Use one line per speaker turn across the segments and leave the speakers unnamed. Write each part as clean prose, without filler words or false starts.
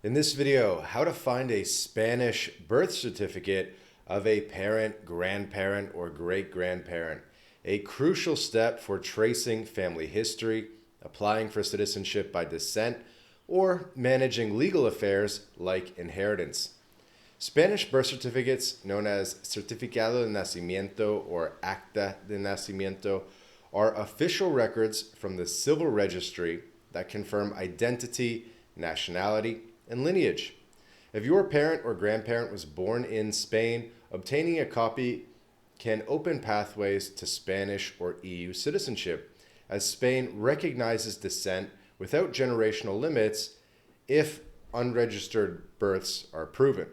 In this video, how to find a Spanish birth certificate of a parent, grandparent, or great-grandparent. A crucial step for tracing family history, applying for citizenship by descent, or managing legal affairs like inheritance. Spanish birth certificates, known as certificado de nacimiento or acta de nacimiento, are official records from the civil registry that confirm identity, nationality, and lineage. If your parent or grandparent was born in Spain, obtaining a copy can open pathways to Spanish or EU citizenship, as Spain recognizes descent without generational limits if unregistered births are proven.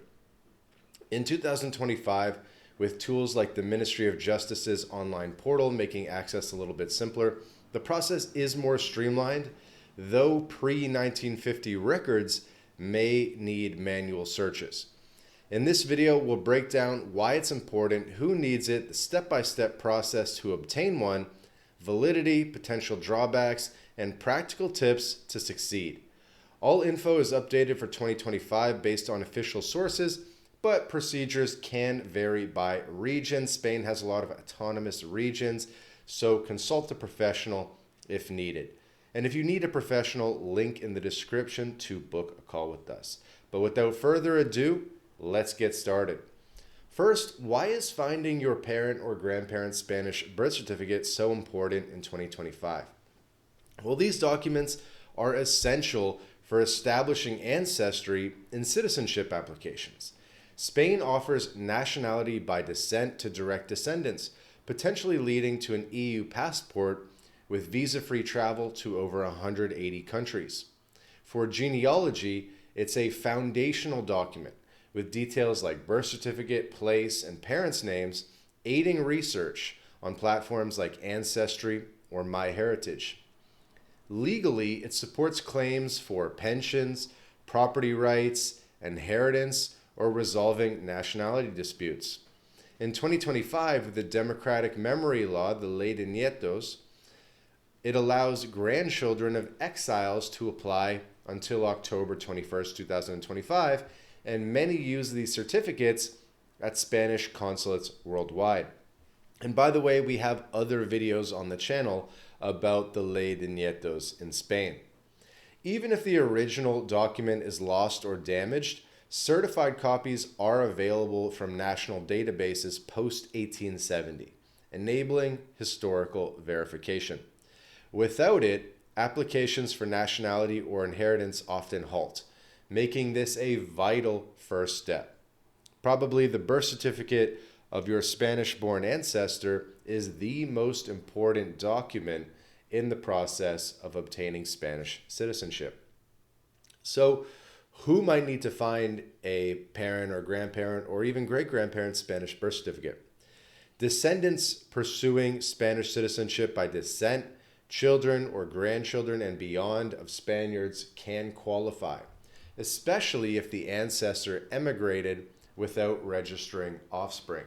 In 2025, with tools like the Ministry of Justice's online portal making access a little bit simpler, the process is more streamlined, though pre-1950 records may need manual searches. In this video, we'll break down why it's important, who needs it, the step-by-step process to obtain one, validity, potential drawbacks, and practical tips to succeed. All info is updated for 2025 based on official sources, but procedures can vary by region. Spain has a lot of autonomous regions, so consult a professional if needed. And if you need a professional, link in the description to book a call with us. But without further ado, let's get started. First, why is finding your parent or grandparent's Spanish birth certificate so important in 2025? Well, these documents are essential for establishing ancestry in citizenship applications. Spain offers nationality by descent to direct descendants, potentially leading to an EU passport with visa-free travel to over 180 countries. For genealogy, it's a foundational document with details like birth certificate, place, and parents' names, aiding research on platforms like Ancestry or MyHeritage. Legally, it supports claims for pensions, property rights, inheritance, or resolving nationality disputes. In 2025, with the Democratic Memory Law, the Ley de Nietos, it allows grandchildren of exiles to apply until October 21st, 2025, and many use these certificates at Spanish consulates worldwide. And by the way, we have other videos on the channel about the Ley de Nietos in Spain. Even if the original document is lost or damaged, certified copies are available from national databases post-1870, enabling historical verification. Without it, applications for nationality or inheritance often halt, making this a vital first step. Probably the birth certificate of your Spanish-born ancestor is the most important document in the process of obtaining Spanish citizenship. So, who might need to find a parent or grandparent or even great-grandparent's Spanish birth certificate? Descendants pursuing Spanish citizenship by descent, children or grandchildren and beyond of Spaniards can qualify, especially if the ancestor emigrated without registering offspring.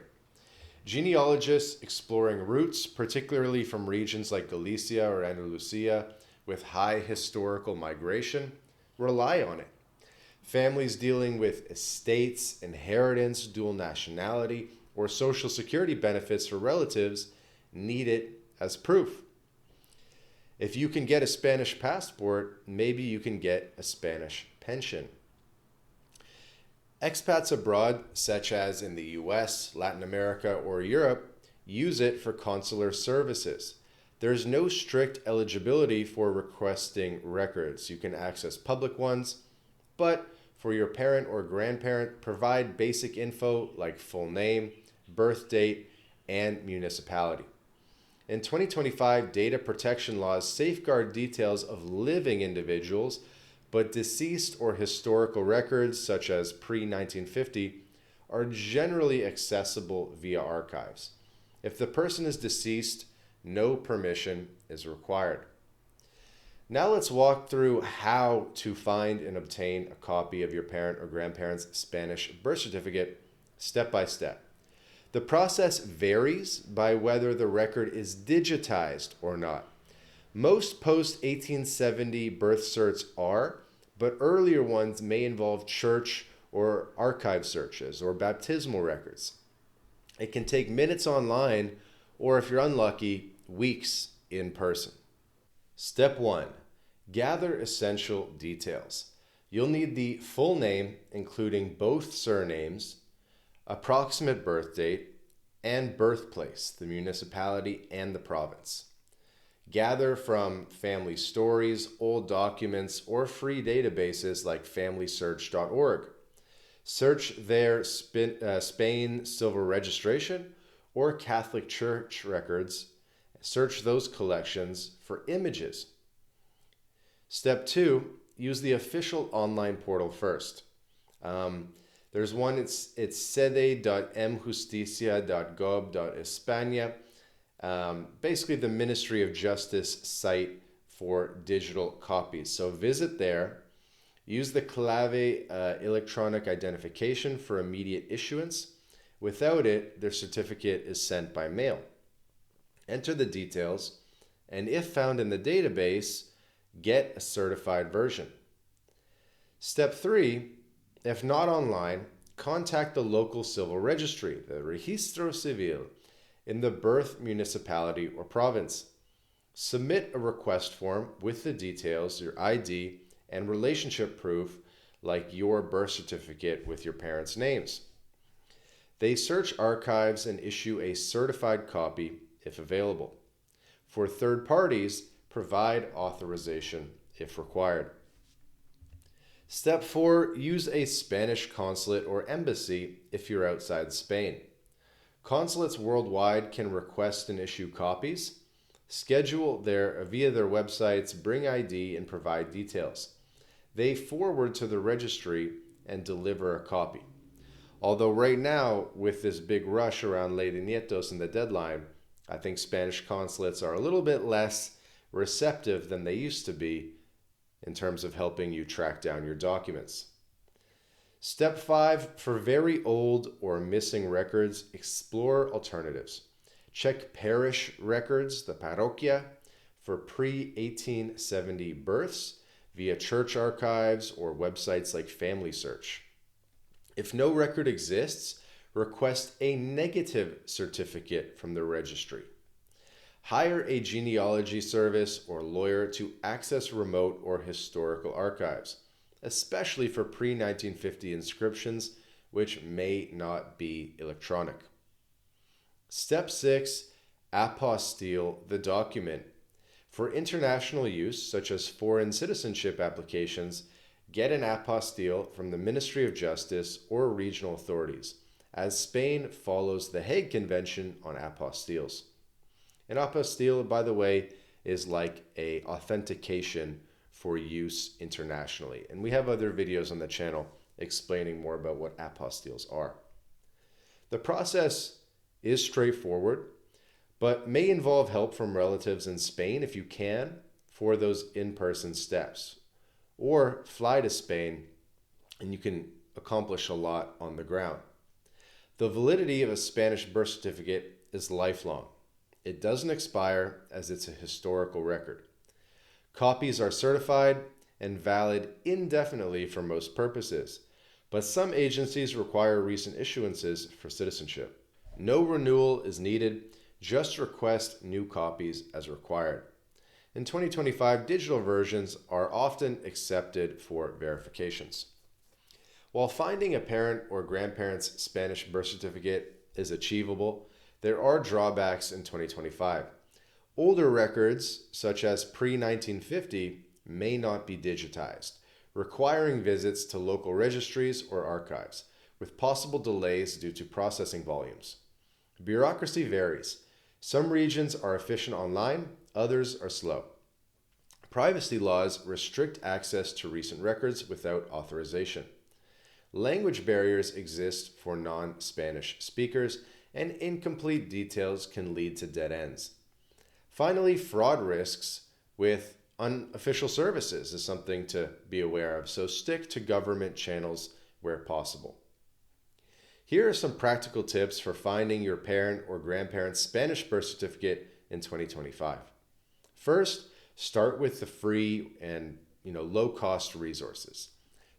Genealogists exploring roots, particularly from regions like Galicia or Andalusia with high historical migration, rely on it. Families dealing with estates, inheritance, dual nationality, or social security benefits for relatives need it as proof. If you can get a Spanish passport, maybe you can get a Spanish pension. Expats abroad, such as in the US, Latin America, or Europe, use it for consular services. There's no strict eligibility for requesting records. You can access public ones, but for your parent or grandparent, provide basic info like full name, birth date, and municipality. In 2025, data protection laws safeguard details of living individuals, but deceased or historical records, such as pre-1950, are generally accessible via archives. If the person is deceased, no permission is required. Now let's walk through how to find and obtain a copy of your parent or grandparent's Spanish birth certificate step by step. The process varies by whether the record is digitized or not. Most post-1870 birth certs are, but earlier ones may involve church or archive searches or baptismal records. It can take minutes online, or if you're unlucky, weeks in person. Step 1. Gather essential details. You'll need the full name, including both surnames, approximate birth date, and birthplace, the municipality and the province. Gather from family stories, old documents, or free databases like FamilySearch.org. Search their Spain silver registration or Catholic Church records. Search those collections for images. Step 2, use the official online portal first. There's one, it's sede.mjusticia.gov.españa, basically the Ministry of Justice site for digital copies. So visit there. Use the clave electronic identification for immediate issuance. Without it, their certificate is sent by mail. Enter the details, and if found in the database, get a certified version. Step 3, if not online, contact the local civil registry, the Registro Civil, in the birth municipality or province. Submit a request form with the details, your ID, and relationship proof like your birth certificate with your parents' names. They search archives and issue a certified copy if available. For third parties, provide authorization if required. Step 4, use a Spanish consulate or embassy if you're outside Spain. Consulates worldwide can request and issue copies. Schedule via their websites, bring ID, and provide details. They forward to the registry and deliver a copy. Although right now, with this big rush around Ley de Nietos and the deadline, I think Spanish consulates are a little bit less receptive than they used to be in terms of helping you track down your documents. Step 5, for very old or missing records, explore alternatives. Check parish records, the parroquia, for pre-1870 births via church archives or websites like Family Search. If no record exists, request a negative certificate from the registry. Hire a genealogy service or lawyer to access remote or historical archives, especially for pre-1950 inscriptions, which may not be electronic. Step 6, apostille the document. For international use, such as foreign citizenship applications, get an apostille from the Ministry of Justice or regional authorities, as Spain follows the Hague Convention on apostilles. An apostille, by the way, is like an authentication for use internationally. And we have other videos on the channel explaining more about what apostilles are. The process is straightforward, but may involve help from relatives in Spain if you can for those in-person steps. Or fly to Spain and you can accomplish a lot on the ground. The validity of a Spanish birth certificate is lifelong. It doesn't expire as it's a historical record. Copies are certified and valid indefinitely for most purposes, but some agencies require recent issuances for citizenship. No renewal is needed, just request new copies as required. In 2025, digital versions are often accepted for verifications. While finding a parent or grandparent's Spanish birth certificate is achievable, there are drawbacks in 2025. Older records, such as pre-1950, may not be digitized, requiring visits to local registries or archives, with possible delays due to processing volumes. Bureaucracy varies. Some regions are efficient online, others are slow. Privacy laws restrict access to recent records without authorization. Language barriers exist for non-Spanish speakers, and incomplete details can lead to dead ends. Finally, fraud risks with unofficial services is something to be aware of, so stick to government channels where possible. Here are some practical tips for finding your parent or grandparent's Spanish birth certificate in 2025. First, start with the free and low-cost resources.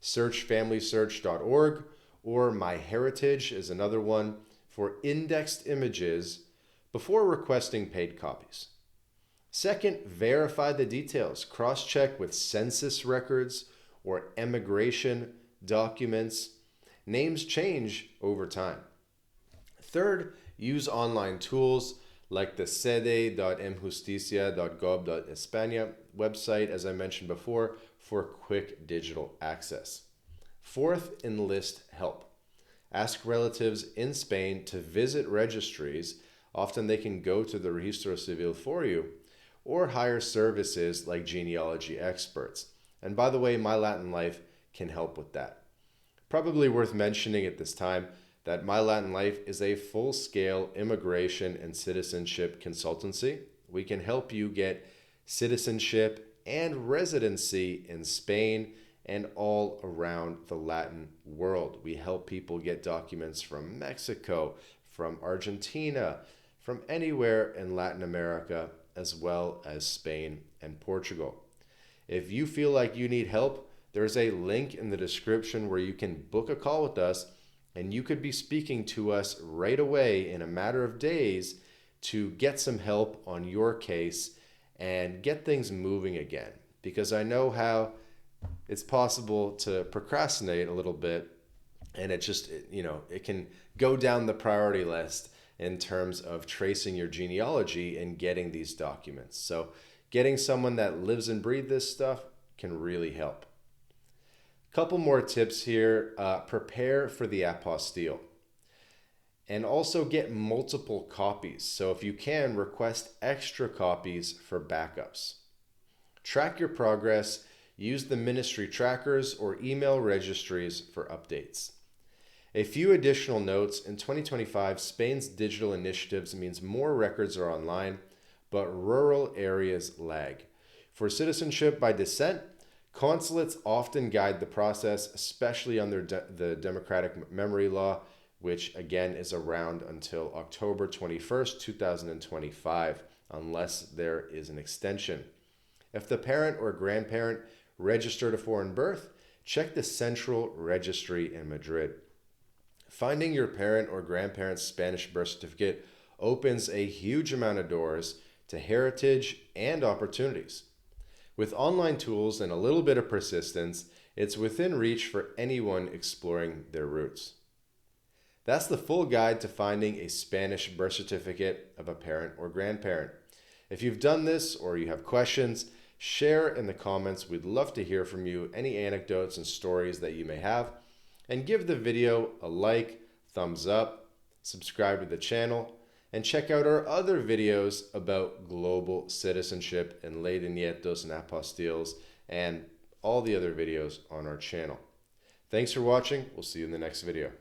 Searchfamilysearch.org or MyHeritage is another one for indexed images before requesting paid copies. Second, verify the details. Cross-check with census records or immigration documents. Names change over time. Third, use online tools like the sede.mjusticia.gov.españa website, as I mentioned before, for quick digital access. Fourth, enlist help. Ask relatives in Spain to visit registries. Often they can go to the Registro Civil for you, or hire services like genealogy experts. And by the way, MyLatinLife can help with that. Probably worth mentioning at this time that MyLatinLife is a full-scale immigration and citizenship consultancy. We can help you get citizenship and residency in Spain and all around the Latin world. We help people get documents from Mexico, from Argentina, from anywhere in Latin America, as well as Spain and Portugal. If you feel like you need help, there's a link in the description where you can book a call with us, and you could be speaking to us right away in a matter of days to get some help on your case and get things moving again. Because I know how it's possible to procrastinate a little bit, and it can go down the priority list in terms of tracing your genealogy and getting these documents. So getting someone that lives and breathes this stuff can really help. Couple more tips here. Prepare for the apostille. And also get multiple copies. So if you can, request extra copies for backups. Track your progress. Use the ministry trackers or email registries for updates. A few additional notes. In 2025, Spain's digital initiatives means more records are online, but rural areas lag. For citizenship by descent, consulates often guide the process, especially under the Democratic Memory Law, which again is around until October 21st, 2025, unless there is an extension. If the parent or grandparent registered a foreign birth, check the central registry in Madrid. Finding your parent or grandparent's Spanish birth certificate opens a huge amount of doors to heritage and opportunities. With online tools and a little bit of persistence, it's within reach for anyone exploring their roots. That's the full guide to finding a Spanish birth certificate of a parent or grandparent. If you've done this or you have questions, share in the comments. We'd love to hear from you, any anecdotes and stories that you may have. And give the video a like, thumbs up, subscribe to the channel, and check out our other videos about global citizenship and Ley de Nietos and Apostilles and all the other videos on our channel. Thanks for watching. We'll see you in the next video.